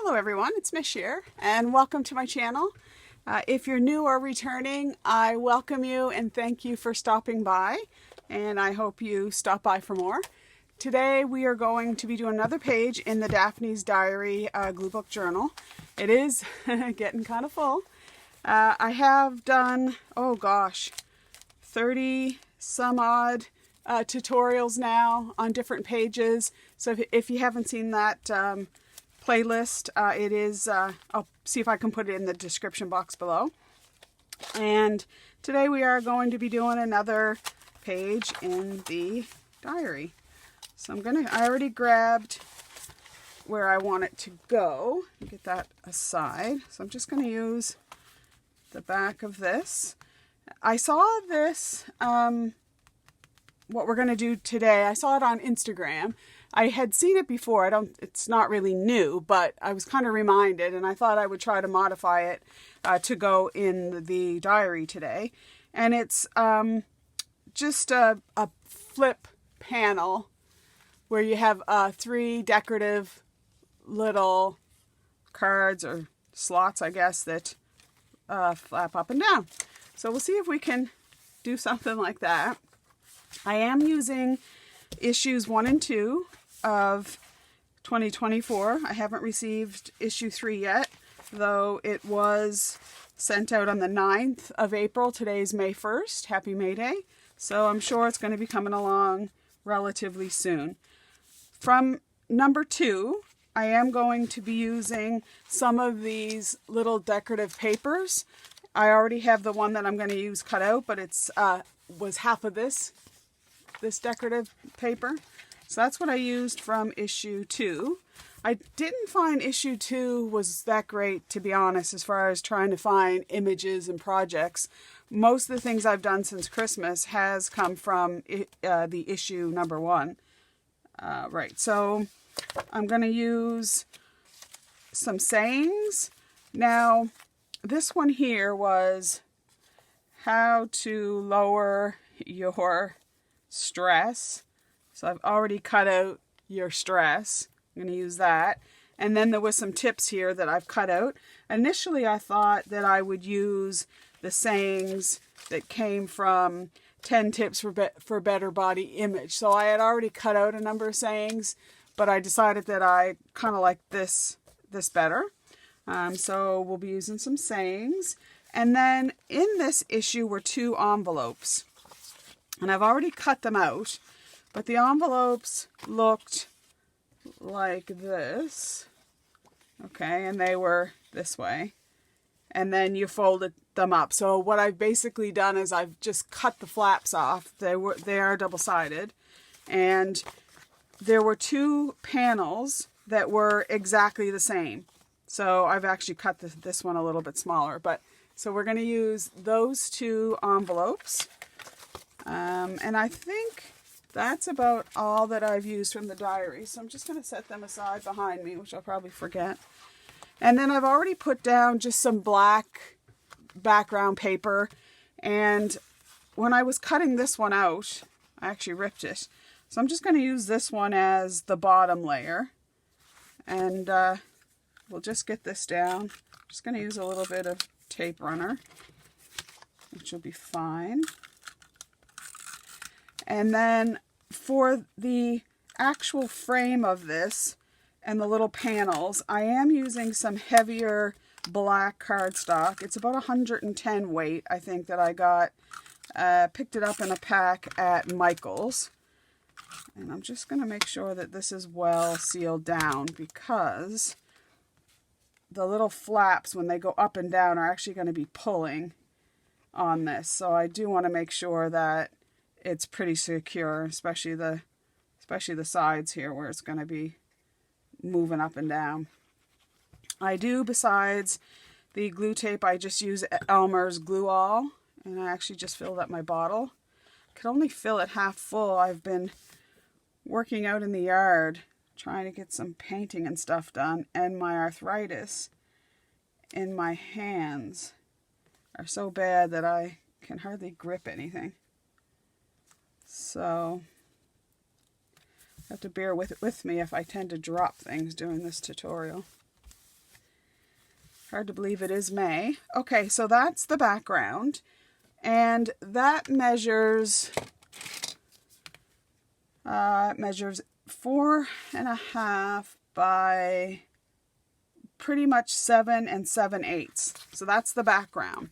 Hello everyone, it's Mish here and welcome to my channel. If you're new or returning, I welcome you and thank you for stopping by, and I hope you stop by for more. Today we are going to be doing another page in the Daphne's Diary Gluebook journal. It is getting kind of full. I have done, 30 some odd tutorials now on different pages. So if you haven't seen that playlist, it is, I'll see if I can put it in the description box below. And today we are going to be doing another page in the diary. So I already grabbed where I want it to go. Get that aside. So I'm just going to use the back of this. I saw this, what we're going to do today, I saw it on Instagram. I had seen it before. It's not really new, but I was kind of reminded, and I thought I would try to modify it to go in the diary today. And it's just a flip panel where you have 3 decorative little cards or slots, I guess, that flap up and down. So we'll see if we can do something like that. I am using issues 1 and 2 of 2024. I haven't received issue 3 yet, though it was sent out on the 9th of April. Today's May 1st. Happy May Day. So I'm sure it's going to be coming along relatively soon. From number 2, I am going to be using some of these little decorative papers. I already have the one that I'm going to use cut out, but it's was half of this decorative paper. So that's what I used from issue 2. I didn't find issue 2 was that great, to be honest, as far as trying to find images and projects. Most of the things I've done since Christmas has come from the issue number 1. Right, so I'm going to use some sayings. Now, this one here was how to lower your stress. So I've already cut out your stress. I'm going to use that. And then there was some tips here that I've cut out. Initially, I thought that I would use the sayings that came from 10 tips for better body image. So I had already cut out a number of sayings, but I decided that I kind of like this better. So we'll be using some sayings. And then in this issue were 2 envelopes. And I've already cut them out, but the envelopes looked like this. Okay, and they were this way. And then you folded them up. So what I've basically done is I've just cut the flaps off. They are double-sided. And there were 2 panels that were exactly the same. So I've actually cut this one a little bit smaller. So we're going to use those 2 envelopes. And I think that's about all that I've used from the diary. So I'm just going to set them aside behind me, which I'll probably forget. And then I've already put down just some black background paper. And when I was cutting this one out, I actually ripped it. So I'm just going to use this one as the bottom layer. And we'll just get this down. I'm just going to use a little bit of tape runner, which will be fine. And then for the actual frame of this and the little panels, I am using some heavier black cardstock. It's about 110 weight, I think, that I got. Picked it up in a pack at Michael's. And I'm just going to make sure that this is well sealed down, because the little flaps, when they go up and down, are actually going to be pulling on this. So I do want to make sure that it's pretty secure, especially the sides here where it's going to be moving up and down. I do, besides the glue tape, I just use Elmer's Glue All, and I actually just filled up my bottle. I could only fill it half full. I've been working out in the yard trying to get some painting and stuff done, and my arthritis in my hands are so bad that I can hardly grip anything. So you have to bear with me if I tend to drop things during this tutorial. Hard to believe it is May. Okay, so that's the background. And that measures 4.5 by pretty much 7 7/8. So that's the background.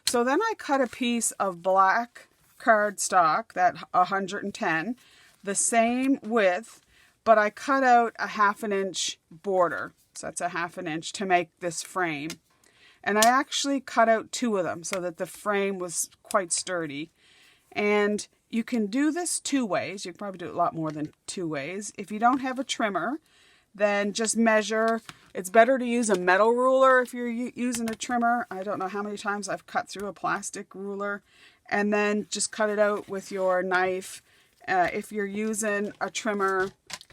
So then I cut a piece of black cardstock, that 110, the same width, but I cut out a 1/2 inch border. So that's a 1/2 inch to make this frame. And I actually cut out 2 of them so that the frame was quite sturdy. And you can do this 2 ways. You can probably do it a lot more than 2 ways. If you don't have a trimmer, then just measure. It's better to use a metal ruler if you're using a trimmer. I don't know how many times I've cut through a plastic ruler. And then just cut it out with your knife. If you're using a trimmer,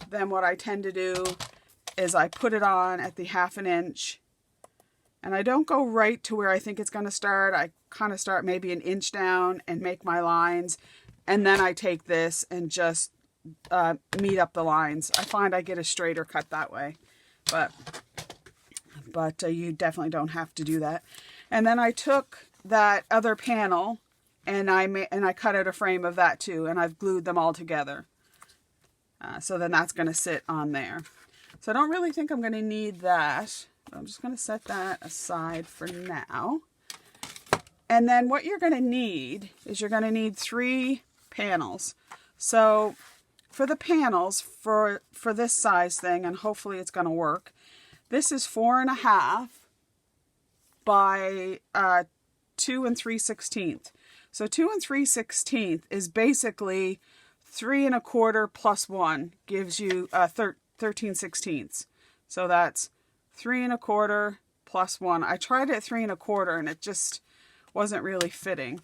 then what I tend to do is I put it on at the 1/2 inch. And I don't go right to where I think it's going to start. I kind of start maybe an inch down and make my lines. And then I take this and just meet up the lines. I find I get a straighter cut that way. But you definitely don't have to do that. And then I took that other panel and I cut out a frame of that too. And I've glued them all together. So then that's going to sit on there. So I don't really think I'm going to need that. I'm just going to set that aside for now. And then what you're going to need is you're going to need 3 panels. So for the panels, for this size thing, and hopefully it's going to work, this is 4.5 by 2 3/16. So 2 3/16 is basically 3 1/4 plus 1 gives you 13/16. So that's 3 1/4 plus 1. I tried it at 3 1/4 and it just wasn't really fitting.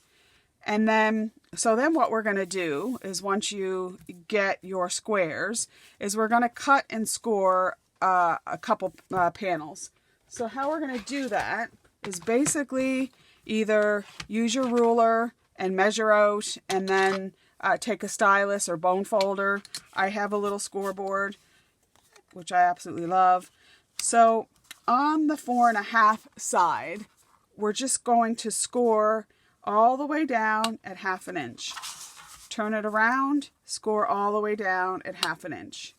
And then, so then what we're going to do is once you get your squares, is we're going to cut and score a couple panels. So how we're going to do that is basically either use your ruler and measure out and then take a stylus or bone folder. I have a little scoreboard, which I absolutely love. So on the 4.5 side, we're just going to score all the way down at 1/2 inch. Turn it around, score all the way down at 1/2 inch.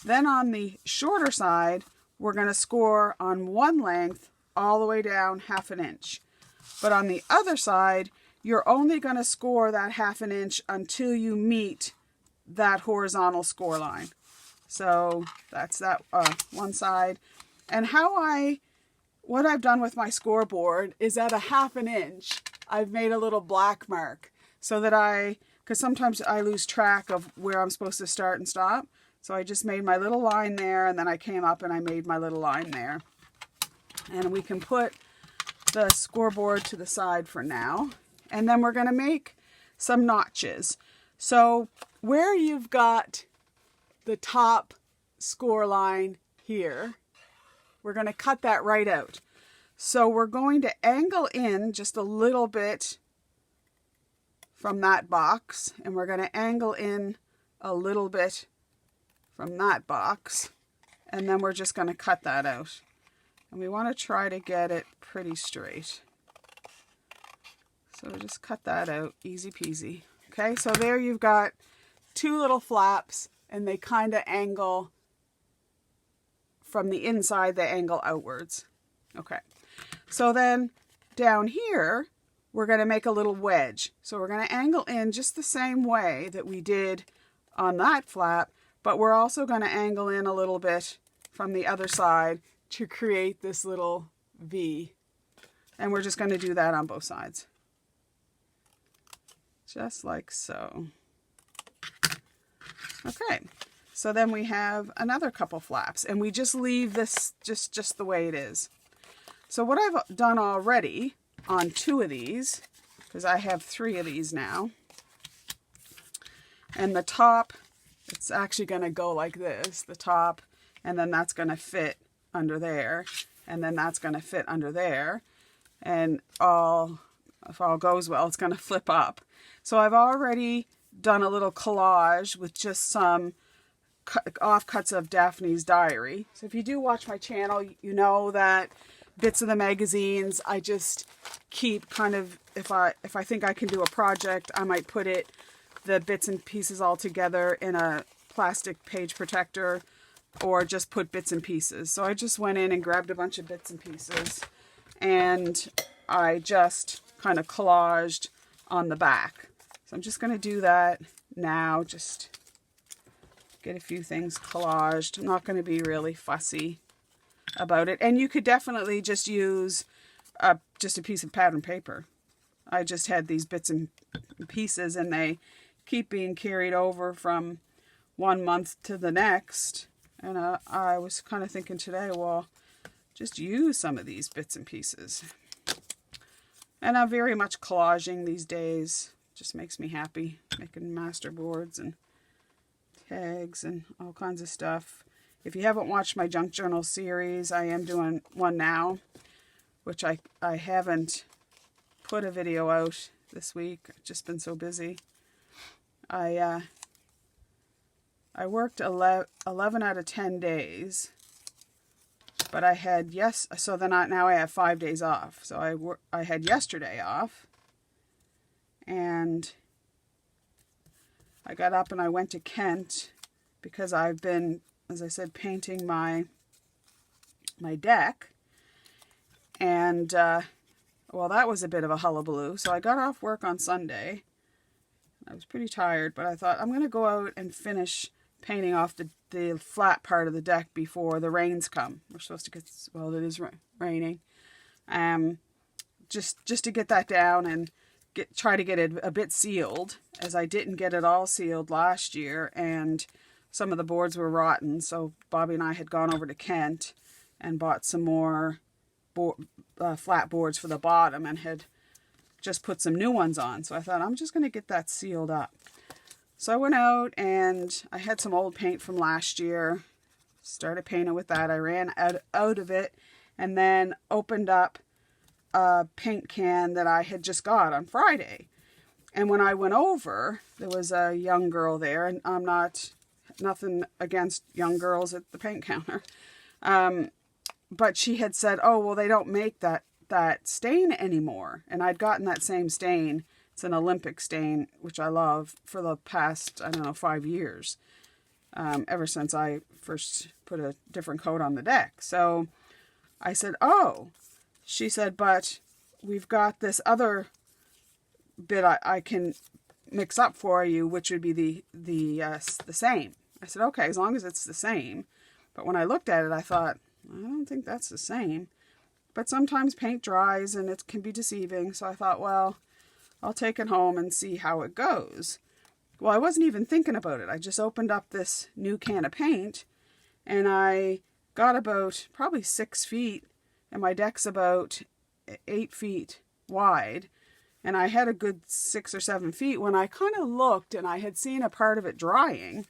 Then on the shorter side, we're going to score on one length all the way down 1/2 inch. But on the other side, you're only going to score that 1/2 inch until you meet that horizontal score line. So that's that one side. And what I've done with my scoreboard is at a 1/2 inch, I've made a little black mark so that because sometimes I lose track of where I'm supposed to start and stop. So I just made my little line there and then I came up and I made my little line there. And we can put the scoreboard to the side for now. And then we're going to make some notches. So where you've got the top score line here, we're going to cut that right out. So we're going to angle in just a little bit from that box, and we're going to angle in a little bit from that box, and then we're just going to cut that out. And we want to try to get it pretty straight. So just cut that out, easy peasy. Okay, so there you've got 2 little flaps, and they kind of angle from the inside, they angle outwards. Okay, so then down here, we're going to make a little wedge. So we're going to angle in just the same way that we did on that flap, but we're also going to angle in a little bit from the other side to create this little V. And we're just going to do that on both sides. Just like so. Okay, so then we have another couple flaps, and we just leave this just the way it is. So what I've done already on 2 of these, because I have 3 of these now, and the top, it's actually going to go like this, the top, and then that's going to fit under there, and then that's going to fit under there, and if all goes well, it's going to flip up. So I've already done a little collage with just some offcuts of Daphne's diary. So if you do watch my channel, you know that bits of the magazines. I just keep kind of, if I think I can do a project, I might put the bits and pieces all together in a plastic page protector, or just put bits and pieces. So I just went in and grabbed a bunch of bits and pieces, and I just kind of collaged on the back. So I'm just going to do that now, just get a few things collaged. I'm not going to be really fussy about it. And you could definitely just use just a piece of pattern paper. I just had these bits and pieces, and they keep being carried over from one month to the next. And I was kind of thinking today, well, just use some of these bits and pieces. And I'm very much collaging these days. Just makes me happy, making master boards and tags and all kinds of stuff. If you haven't watched my junk journal series, I am doing one now, which I haven't put a video out this week. I've just been so busy. I worked 11 out of 10 days, but I had so then now I have 5 days off. So I had yesterday off, and I got up and I went to Kent because I've been, as I said, painting my deck. And, well, that was a bit of a hullabaloo. So I got off work on Sunday. I was pretty tired, but I thought I'm going to go out and finish painting off the flat part of the deck before the rains come. We're supposed to get, well, it is raining. Just to get that down and try to get it a bit sealed, as I didn't get it all sealed last year, and some of the boards were rotten. So Bobby and I had gone over to Kent and bought some more flat boards for the bottom, and had just put some new ones on. So I thought, I'm just going to get that sealed up. So I went out and I had some old paint from last year, started painting with that. I ran out of it, and then opened up a paint can that I had just got on Friday. And when I went over, there was a young girl there, and I'm nothing against young girls at the paint counter. But she had said, oh, well, they don't make that stain anymore. And I'd gotten that same stain. It's an Olympic stain, which I love, for the past, 5 years. Ever since I first put a different coat on the deck. So I said, oh. She said, but we've got this other bit I can mix up for you, which would be the same. I said, okay, as long as it's the same. But when I looked at it, I thought, I don't think that's the same. But sometimes paint dries and it can be deceiving. So I thought, well, I'll take it home and see how it goes. Well, I wasn't even thinking about it. I just opened up this new can of paint, and I got about probably 6 feet, and my deck's about 8 feet wide. And I had a good 6 or 7 feet when I kind of looked, and I had seen a part of it drying.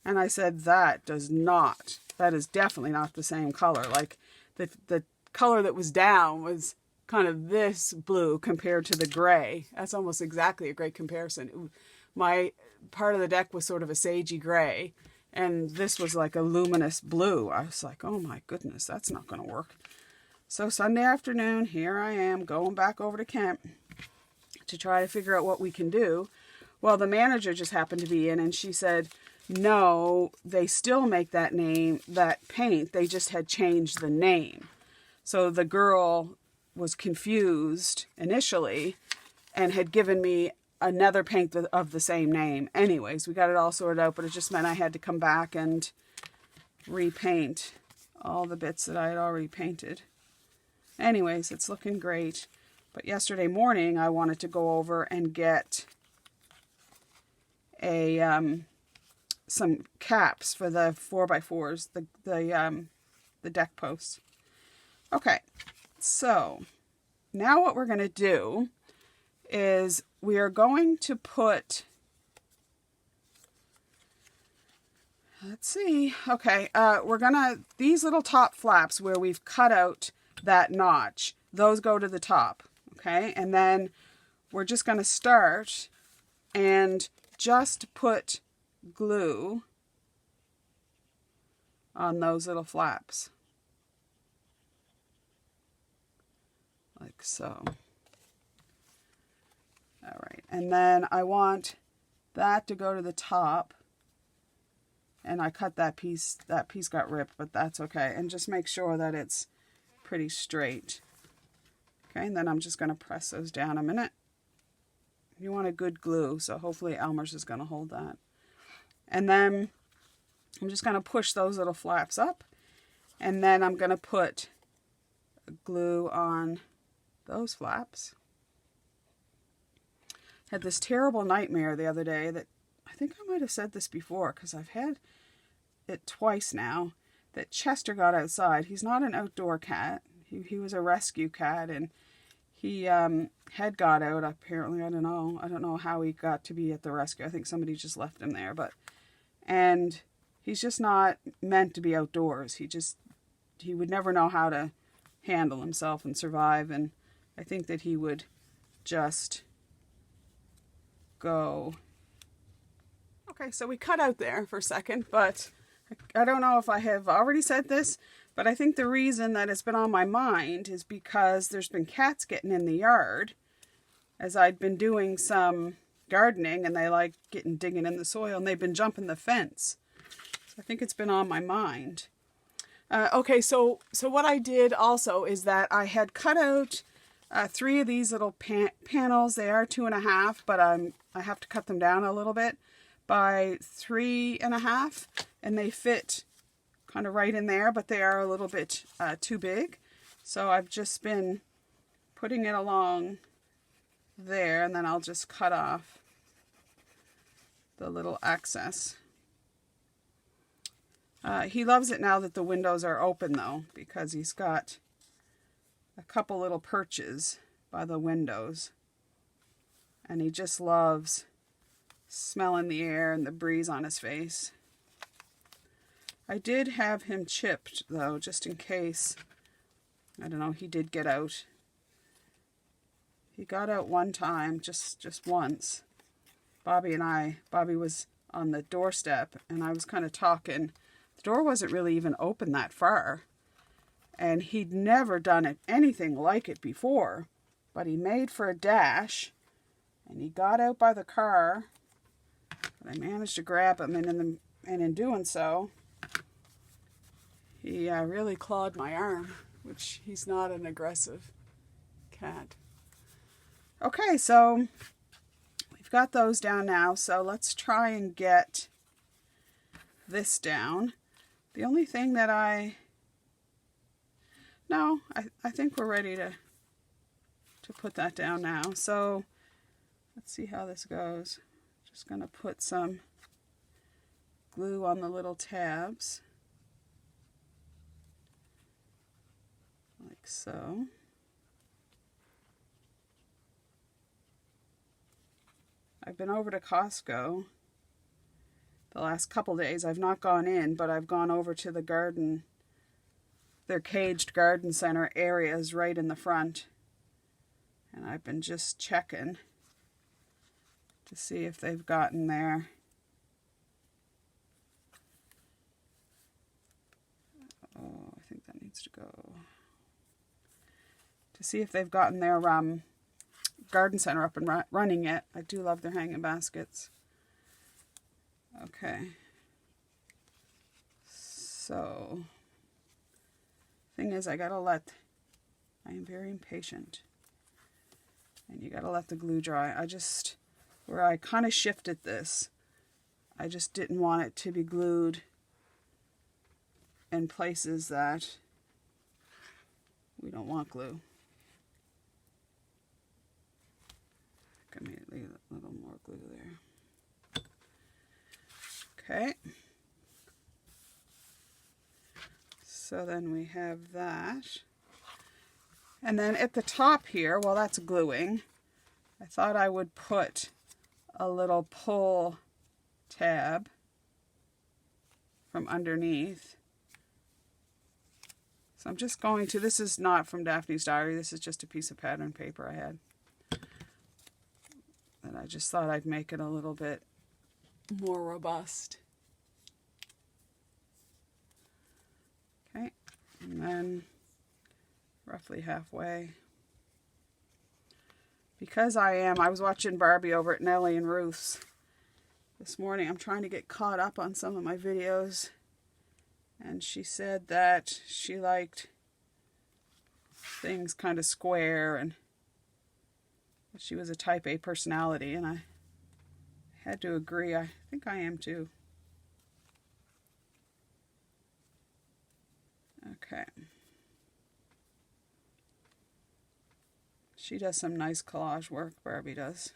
And I said, that is definitely not the same color. Like the color that was down was kind of this blue compared to the gray. That's almost exactly a great comparison. My part of the deck was sort of a sagey gray, and this was like a luminous blue. I was like, oh my goodness, that's not going to work. So Sunday afternoon, here I am going back over to Kent to try to figure out what we can do. Well, the manager just happened to be in, and she said, no, they still make that paint. They just had changed the name. So the girl was confused initially and had given me another paint of the same name. Anyways, we got it all sorted out, but it just meant I had to come back and repaint all the bits that I had already painted. Anyways, it's looking great. But yesterday morning, I wanted to go over and get some caps for the 4x4s, the deck posts. Okay, so now what we're going to do is we are going to put, let's see, okay, these little top flaps where we've cut out that notch, those go to the top, okay, and then we're just going to start and just put glue on those little flaps. like so. All right, and then I want that to go to the top, and I cut that piece got ripped, but that's okay. And just make sure that it's pretty straight. Okay, and then I'm just going to press those down a minute. You want a good glue, so hopefully Elmer's is going to hold that. And then I'm just going to push those little flaps up, and then I'm going to put glue on those flaps. Had this terrible nightmare the other day that I think I might have said this before because I've had it twice now, that Chester got outside. He's not an outdoor cat. He was a rescue cat, and he had got out apparently. I don't know how he got to be at the rescue. I think somebody just left him there, and he's just not meant to be outdoors. He would never know how to handle himself and survive, and I think that he would just go. Okay, so we cut out there for a second, but I don't know if I have already said this, but I think the reason that it's been on my mind is because there's been cats getting in the yard as I'd been doing some gardening, and they like digging in the soil, and they've been jumping the fence. So I think it's been on my mind. Okay, so what I did also is that I had cut out 3 of these little panels. They are 2.5, but I have to cut them down a little bit by 3.5, and they fit kind of right in there, but they are a little bit too big. So I've just been putting it along there, and then I'll just cut off the little excess. He loves it now that the windows are open though, because he's got a couple little perches by the windows, and he just loves smelling the air and the breeze on his face. I did have him chipped though, just in case, I don't know, he did get out. He got out one time, just once. Bobby was on the doorstep, and I was kind of talking. The door wasn't really even open that far, and he'd never done anything like it before, but he made for a dash, and he got out by the car, but I managed to grab him, and in doing so, he really clawed my arm, which he's not an aggressive cat. Okay, so we've got those down now, so let's try and get this down. The only thing that I think we're ready to put that down now. So let's see how this goes. Just going to put some glue on the little tabs, like so. I've been over to Costco the last couple days. I've not gone in, but I've gone over to the garden. Their caged garden center areas right in the front. And I've been just checking to see if they've gotten their I think that needs to go. To see if they've gotten their garden center up and running yet. I do love their hanging baskets. Okay. So, thing is, I am very impatient. And you gotta let the glue dry. Where I kind of shifted this, I just didn't want it to be glued in places that we don't want glue. Immediately a little more glue there. Okay. So then we have that. And then at the top here, while that's gluing, I thought I would put a little pull tab from underneath. So I'm just going to, this is not from Daphne's diary, this is just a piece of pattern paper I had. And I just thought I'd make it a little bit more robust. Okay, and then roughly halfway. because I was watching Barbie over at Nellie and Ruth's this morning. I'm trying to get caught up on some of my videos. And she said that she liked things kind of square, and she was a type A personality, and I had to agree. I think I am too. Okay. She does some nice collage work, Barbie does.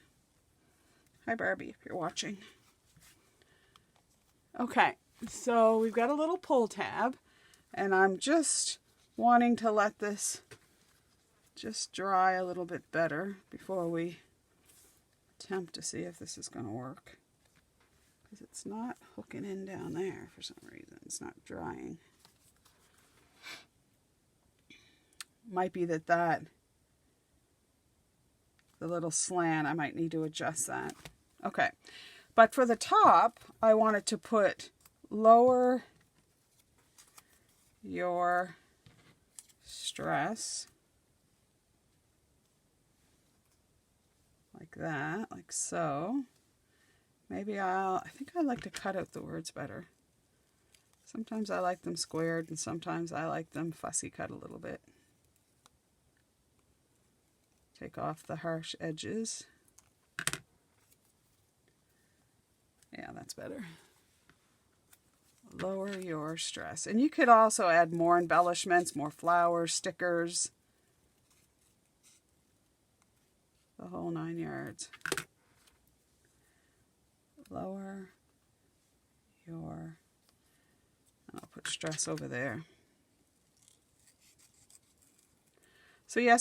Hi Barbie, if you're watching. Okay, so we've got a little pull tab, and I'm just wanting to let this just dry a little bit better before we attempt to see if this is going to work. Because it's not hooking in down there for some reason. It's not drying. Might be that the little slant, I might need to adjust that. Okay, but for the top, I wanted to put lower your stress. Like that, like so. Maybe I think I like to cut out the words better. Sometimes I like them squared, and sometimes I like them fussy cut a little bit. Take off the harsh edges. Yeah, that's better. Lower your stress. And you could also add more embellishments, more flowers, stickers. The whole 9 yards. Lower your, and I'll put stress over there. So yeah,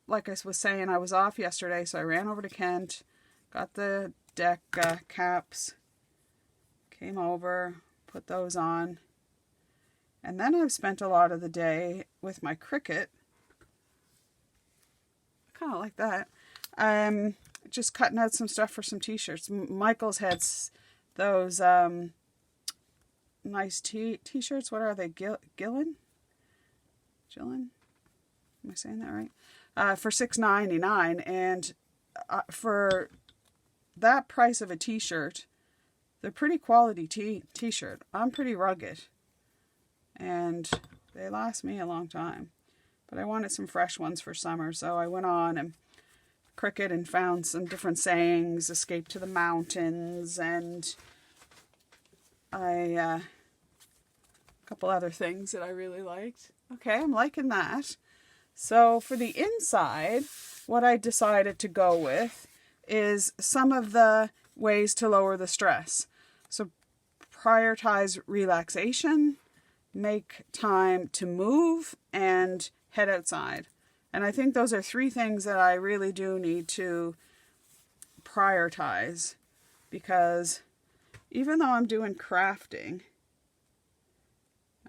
like I was saying, I was off yesterday, so I ran over to Kent, got the deck caps, came over, put those on, and then I've spent a lot of the day with my Cricut. I kind of like that. Just cutting out some stuff for some t-shirts. Michael's had those nice t-shirts. What are they? Gillen? Am I saying that right? For $6.99, and for that price of a t-shirt, they're pretty quality t-shirt. I'm pretty rugged, and they last me a long time. But I wanted some fresh ones for summer, so I went on and Cricut and found some different sayings, escape to the mountains, and a couple other things that I really liked. Okay, I'm liking that. So for the inside, what I decided to go with is some of the ways to lower the stress. So prioritize relaxation, make time to move, and head outside. And I think those are 3 things that I really do need to prioritize, because even though I'm doing crafting,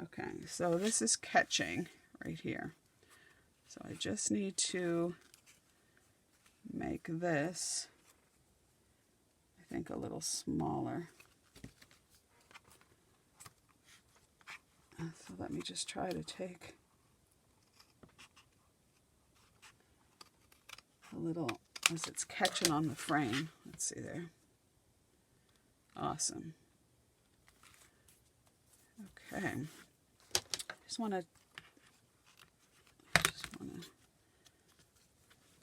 okay, so this is catching right here. So I just need to make this, I think, a little smaller. So let me just try to take a little, as it's catching on the frame. Let's see there. Awesome. Okay. Just want to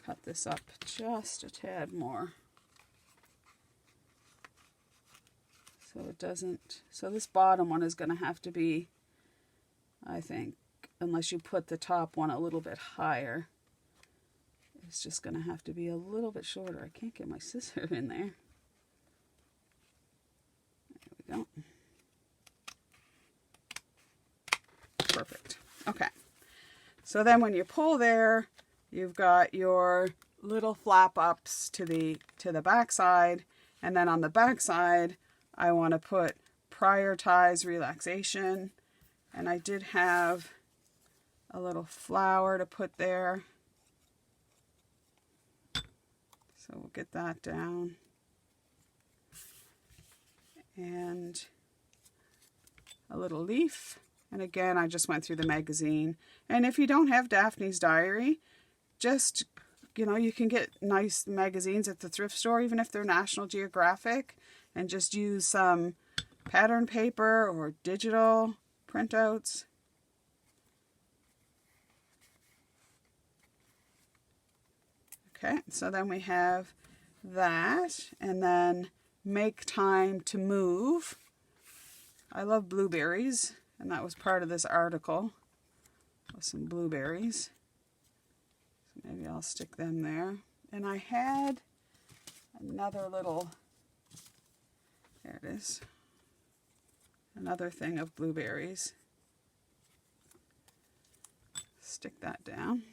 cut this up just a tad more, so it doesn't, so this bottom one is going to have to be, I think, unless you put the top one a little bit higher, it's just going to have to be a little bit shorter. I can't get my scissor in there. There we go. Perfect. Okay. So then when you pull there, you've got your little flap ups to the back side, and then on the back side, I want to put prioritize relaxation, and I did have a little flower to put there. So we'll get that down. And a little leaf. And again, I just went through the magazine. And if you don't have Daphne's diary, just you know, you can get nice magazines at the thrift store, even if they're National Geographic, and just use some pattern paper or digital printouts. Okay, so then we have that, and then make time to move. I love blueberries, and that was part of this article, with some blueberries. So maybe I'll stick them there. And I had another little, there it is, another thing of blueberries. Stick that down.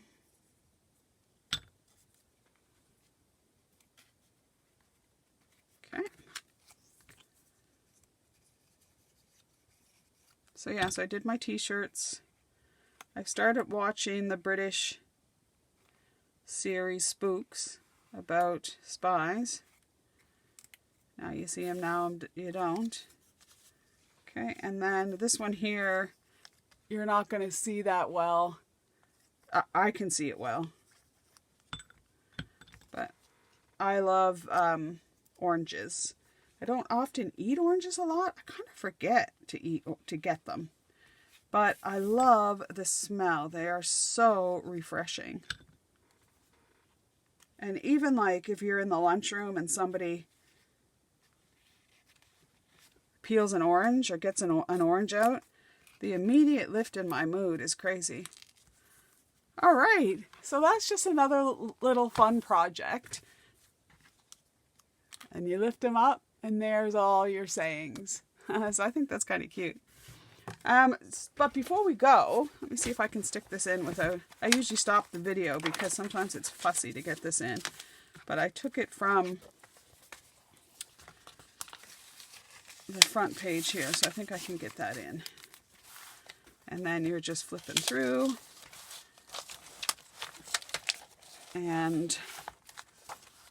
Okay. So yeah, so I did my t-shirts. I've started watching the British series Spooks about spies. Now you see them, now you don't. Okay, and then this one here, you're not going to see that well. I can see it well. But I love oranges. I don't often eat oranges a lot. I kind of forget to get them. But I love the smell. They are so refreshing. And even like if you're in the lunchroom and somebody peels an orange or gets an orange out, the immediate lift in my mood is crazy. All right, so that's just another little fun project. And you lift them up and there's all your sayings. So I think that's kind of cute. But before we go, let me see if I can stick this in without, I usually stop the video because sometimes it's fussy to get this in. But I took it from the front page here, so I think I can get that in. And then you're just flipping through. And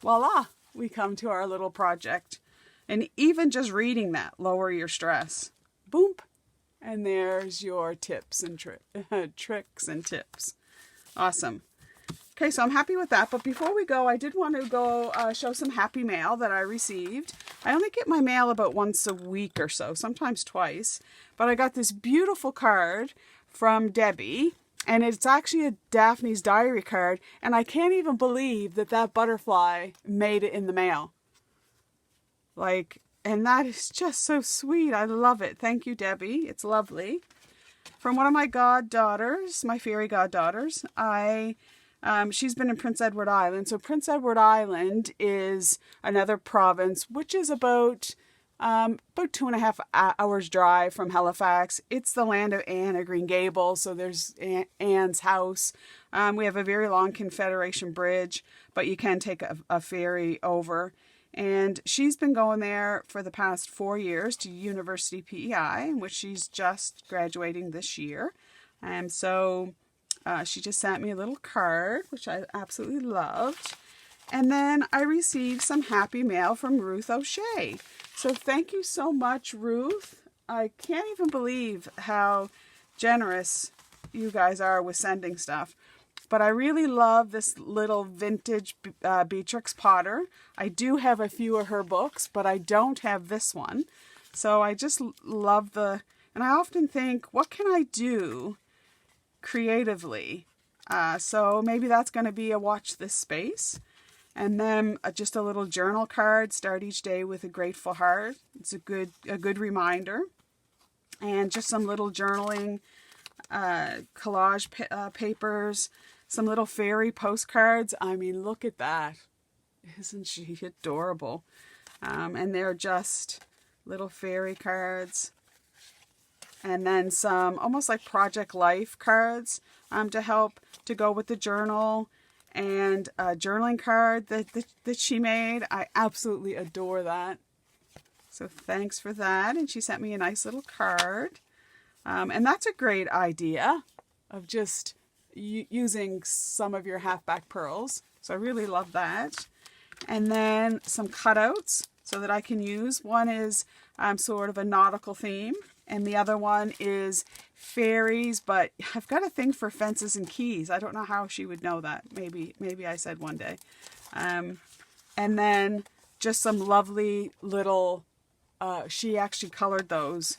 voila, we come to our little project. And even just reading that, lower your stress. Boom. And there's your tips and tricks and tips. Awesome. Okay, so I'm happy with that. But before we go, I did want to go show some happy mail that I received. I only get my mail about once a week or so, sometimes twice. But I got this beautiful card from Debbie. And it's actually a Daphne's diary card. And I can't even believe that that butterfly made it in the mail. Like, and that is just so sweet. I love it. Thank you, Debbie. It's lovely. From one of my goddaughters, my fairy goddaughters, she's been in Prince Edward Island. So Prince Edward Island is another province, which is about 2.5 hours drive from Halifax. It's the land of Anne of Green Gables. So there's Anne's house. We have a very long Confederation bridge, but you can take a ferry over. And she's been going there for the past 4 years to University PEI, which she's just graduating this year. And so she just sent me a little card, which I absolutely loved. And then I received some happy mail from Ruth O'Shea. So thank you so much, Ruth. I can't even believe how generous you guys are with sending stuff. But I really love this little vintage Beatrix Potter. I do have a few of her books, but I don't have this one. So I just love and I often think, what can I do creatively? So maybe that's going to be a watch this space. And then just a little journal card, start each day with a grateful heart. It's a good reminder. And just some little journaling collage papers. Some little fairy postcards. I mean, look at that. Isn't she adorable? And they're just little fairy cards. And then some almost like Project Life cards to help to go with the journal. And a journaling card that she made. I absolutely adore that. So thanks for that. And she sent me a nice little card. And that's a great idea of just using some of your halfback pearls. So I really love that. And then some cutouts so that I can use. One is sort of a nautical theme. And the other one is fairies, but I've got a thing for fences and keys. I don't know how she would know that. Maybe I said one day. And then just some lovely little, she actually colored those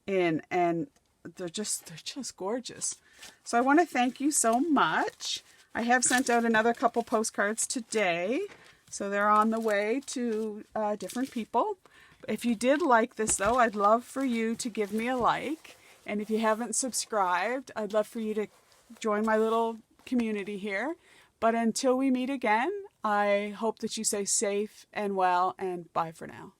in, and they're just gorgeous. So I want to thank you so much. I have sent out another couple postcards today, so they're on the way to different people. If you did like this, though, I'd love for you to give me a like. And if you haven't subscribed, I'd love for you to join my little community here. But until we meet again, I hope that you stay safe and well, and bye for now.